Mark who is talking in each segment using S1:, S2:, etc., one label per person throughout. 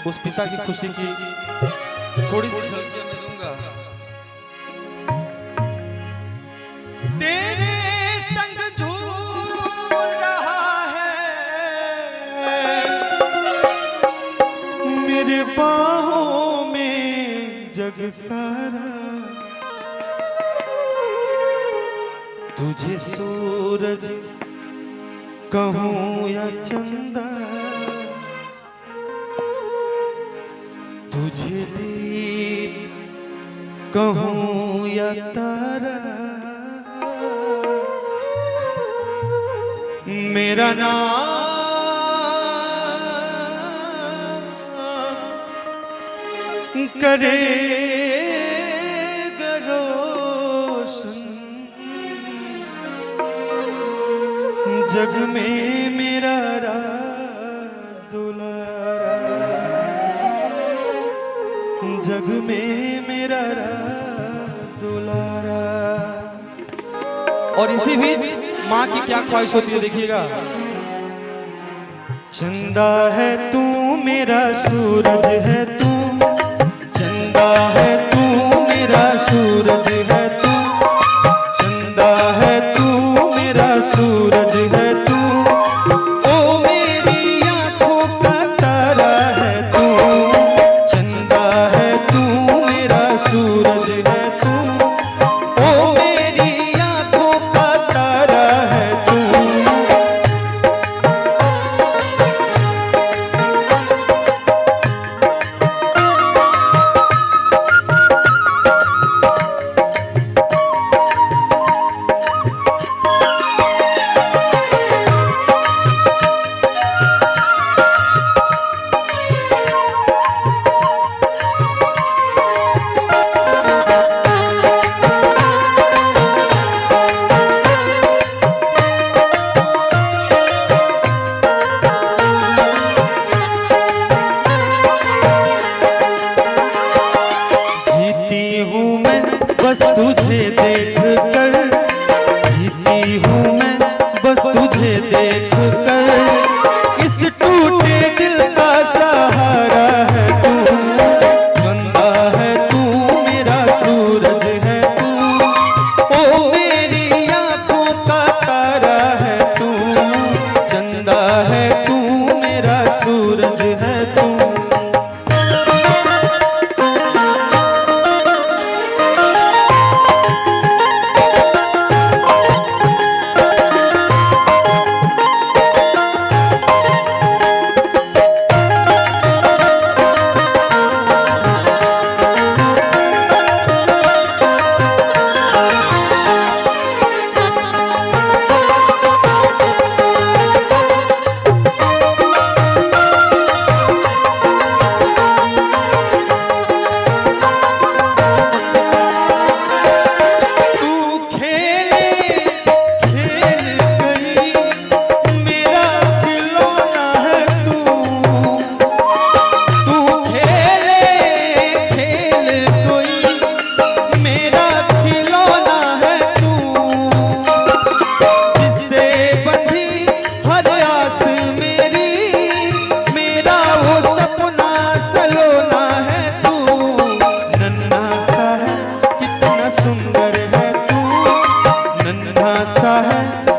S1: उस पिता की खुशी की थोड़ी सी झलकियां मैं दूंगा।
S2: तेरे संग झूल रहा है मेरे बाहों में जग सारा, तुझे सूरज कहूँ या चंदा, तुझे दीप कहूँ या तारा, मेरा नाम करेगा रोशन जग में मेरा राज दुलारा, जग में मेरा राज दुलारा।
S1: और इसी बीच माँ की क्या ख्वाहिश होती है देखिएगा।
S2: चंदा है तू मेरा सूरज है तू, चंदा है तू मेरा सूरज है तू, चंदा है तू मेरा सूरज है तू, ओ मेरी आँखों का तारा है तू, चंदा है तू मेरा सूरज है तू, ओ मेरी आँखों का तारा है तू। बस तुझे देख कर जीती हूँ मैं, बस तुझे देख कर, इस टूटे दिल का सहारा है तू, चंदा है तू मेरा सूरज है तू, ओ मेरी आँखों का तारा है तू, चंदा है तू मेरा सूरज है तू।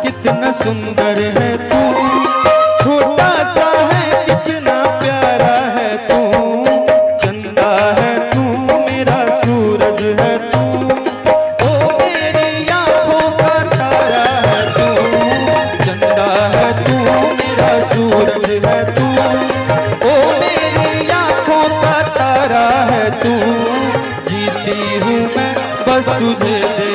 S2: कितना सुंदर है तू, छोटा सा है कितना प्यारा है तू, चंदा है तू मेरा सूरज है तू, ओ मेरी आँखों का तारा है तू, चंदा है तू मेरा सूरज है तू, ओ मेरी आँखों का तारा है तू, जीती हूँ मैं बस तुझे दे